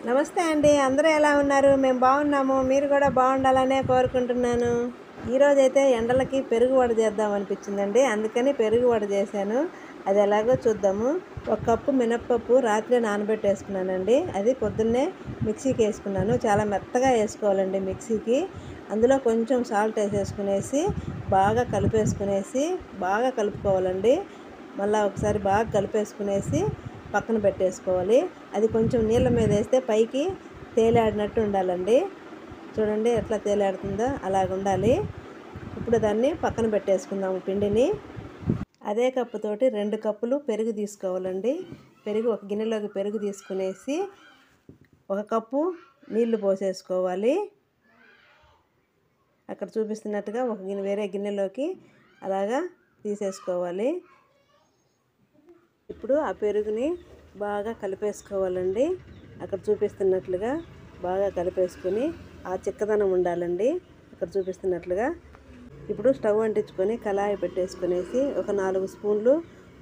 నమస్తే అండి. అందరూ ఎలా ఉన్నారు? మేము బాగున్నాము. మీరు కూడా బాగుండాలనే కోరుకుంటున్నాను. ఈరోజైతే ఎండలకి పెరుగు వడ చేద్దాం అనిపించిందండి. అందుకని పెరుగు వడ చేశాను. అది ఎలాగో చూద్దాము. ఒక కప్పు మినప్పప్పు రాత్రి నానబెట్టేసుకున్నానండి. అది పొద్దున్నే మిక్సీకి వేసుకున్నాను. చాలా మెత్తగా వేసుకోవాలండి మిక్సీకి. అందులో కొంచెం సాల్ట్ వేసేసుకునేసి బాగా బాగా కలుపుకోవాలండి. మళ్ళీ ఒకసారి బాగా కలిపేసుకునేసి పక్కన పెట్టేసుకోవాలి. అది కొంచెం నీళ్ళ మీద వేస్తే పైకి తేలాడినట్టు ఉండాలండి. చూడండి ఎట్లా తేలాడుతుందో అలాగ ఉండాలి. ఇప్పుడు దాన్ని పక్కన పెట్టేసుకుందాము పిండిని. అదే కప్పుతోటి 2 కప్పులు పెరుగు తీసుకోవాలండి. ఒక గిన్నెలోకి పెరుగు తీసుకునేసి 1 కప్పు నీళ్లు పోసేసుకోవాలి. అక్కడ చూపిస్తున్నట్టుగా వేరే గిన్నెలోకి అలాగా తీసేసుకోవాలి. ఇప్పుడు ఆ పెరుగుని బాగా కలిపేసుకోవాలండి. అక్కడ చూపిస్తున్నట్లుగా బాగా కలిపేసుకొని ఆ చిక్కదనం ఉండాలండి. అక్కడ చూపిస్తున్నట్లుగా ఇప్పుడు స్టవ్ అంటించుకొని కళాయి పెట్టేసుకునేసి ఒక 4 స్పూన్లు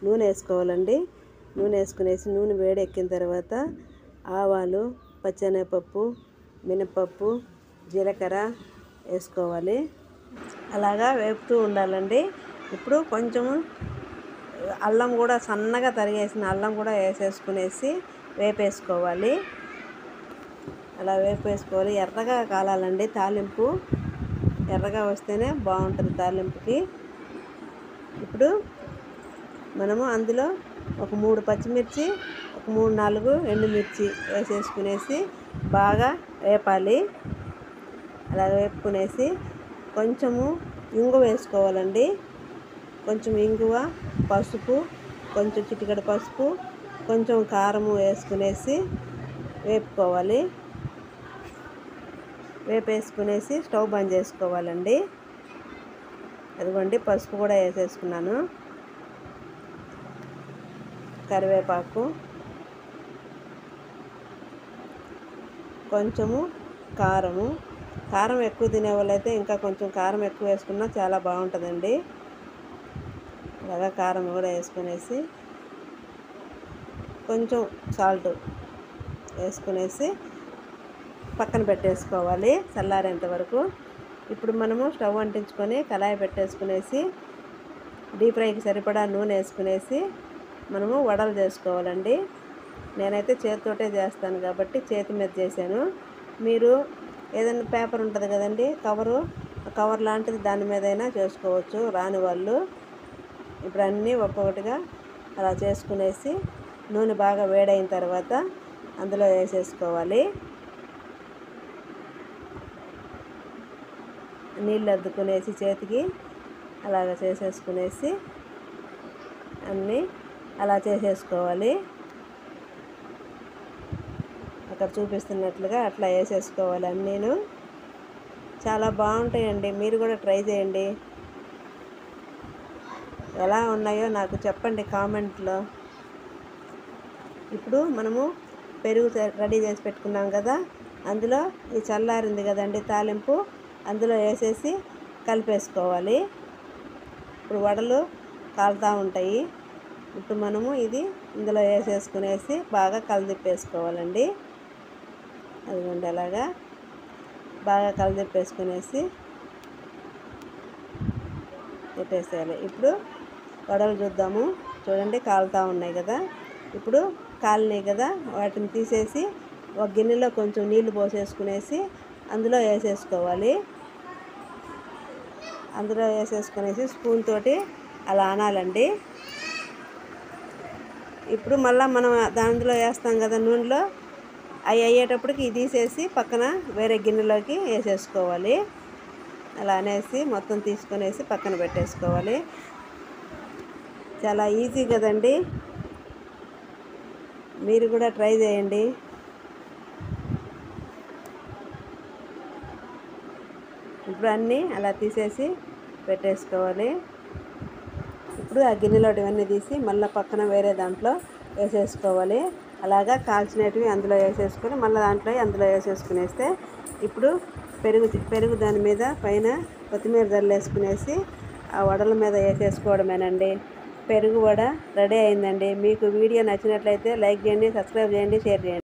నూనె వేసుకోవాలండి. నూనె వేడెక్కిన తర్వాత ఆవాలు, పచ్చెనగపప్పు, మినపప్పు, జీలకర్ర వేసుకోవాలి. అలాగా వేపుతూ ఉండాలండి. ఇప్పుడు కొంచెము అల్లం కూడా సన్నగా తరిగేసిన అల్లం కూడా వేసేసుకునేసి వేపేసుకోవాలి. అలా వేపేసుకోవాలి. ఎర్రగా కాలాలండి తాలింపు. ఎర్రగా వస్తేనే బాగుంటుంది తాలింపుకి. ఇప్పుడు మనము అందులో ఒక 3 పచ్చిమిర్చి, ఒక 3-4 ఎండుమిర్చి వేసేసుకునేసి బాగా వేపాలి. అలా వేపుకునేసి కొంచెము ఇంగువ వేసుకోవాలండి. కొంచెం ఇంగువ, పసుపు, కొంచెం చిటికెడు పసుపు, కొంచెం కారము వేసుకునేసి వేపుకోవాలి. వేపేసుకునేసి స్టవ్ బంద్ చేసుకోవాలండి. అదిగోండి పసుపు కూడా వేసేసుకున్నాను. కరివేపాకు, కొంచెము కారం ఎక్కువ తినే వాళ్ళైతే ఇంకా కొంచెం కారం ఎక్కువ వేసుకున్నా చాలా బాగుంటుందండి. అలాగా కారం కూడా వేసుకునేసి కొంచెం సాల్ట్ వేసుకునేసి పక్కన పెట్టేసుకోవాలి చల్లారేంత వరకు. ఇప్పుడు మనము స్టవ్ అంటించుకొని కళాయి పెట్టేసుకునేసి డీప్ ఫ్రైకి సరిపడా నూనె వేసుకునేసి మనము వడలు చేసుకోవాలండి. నేనైతే చేతితోటే చేస్తాను కాబట్టి చేతి మీద చేశాను. మీరు ఏదైనా పేపర్ ఉంటుంది కదండి, కవర్ లాంటిది దాని మీద అయినా చేసుకోవచ్చు రాని వాళ్ళు. ఇప్పుడు అన్నీ ఒక్కొక్కటిగా అలా చేసుకునేసి నూనె బాగా వేడైన తర్వాత అందులో వేసేసుకోవాలి. నీళ్ళు అద్దుకునేసి చేతికి అలాగ చేసేసుకునేసి అన్నీ అలా చేసేసుకోవాలి. అక్కడ చూపిస్తున్నట్లుగా అట్లా వేసేసుకోవాలి అన్నీను. చాలా బాగుంటాయండి. మీరు కూడా ట్రై చేయండి. ఎలా ఉన్నాయో నాకు చెప్పండి కామెంట్లో. ఇప్పుడు మనము పెరుగు రెడీ చేసి పెట్టుకున్నాం కదా, అందులో ఈ చల్లారింది కదండి తాలింపు, అందులో వేసేసి కలిపేసుకోవాలి. ఇప్పుడు వడలు కాలుతూ ఉంటాయి. ఇప్పుడు మనము ఇది ఇందులో వేసేసుకునేసి బాగా కలదిప్పేసుకోవాలండి. అదిగోండి అలాగా బాగా కలదిప్పేసుకునేసి పెట్టేసేయాలి. ఇప్పుడు వడలు చూద్దాము. చూడండి కాలుతూ ఉన్నాయి కదా. ఇప్పుడు కాలినాయి కదా, వాటిని తీసేసి ఒక గిన్నెలో కొంచెం నీళ్లు పోసేసుకునేసి అందులో వేసేసుకోవాలి. అందులో వేసేసుకునేసి స్పూన్ తోటి అలా అనాలండి. ఇప్పుడు మళ్ళీ మనం దాంట్లో వేస్తాం కదా నూనెలో, అవి అయ్యేటప్పటికి ఇది తీసేసి పక్కన వేరే గిన్నెలోకి వేసేసుకోవాలి. అలా అనేసి మొత్తం తీసుకునేసి పక్కన పెట్టేసుకోవాలి. చాలా ఈజీ కదండి. మీరు కూడా ట్రై చేయండి. ఇప్పుడు అన్నీ అలా తీసేసి పెట్టేసుకోవాలి. ఇప్పుడు ఆ గిన్నెలోటి ఇవన్నీ తీసి మళ్ళీ పక్కన వేరే దాంట్లో వేసేసుకోవాలి. అలాగా కాల్చినవి అందులో వేసేసుకొని మళ్ళీ అందులో వేసేసుకునేస్తే ఇప్పుడు పెరుగు దాని మీద పైన కొత్తిమీర జల్లేసుకునేసి ఆ వడల మీద వేసేసుకోవడమేనండి. పెరుగు వడ రెడీ అయిందండి. మీకు వీడియో నచ్చినట్లయితే లైక్ చేయండి, సబ్స్క్రైబ్ చేయండి, షేర్ చేయండి.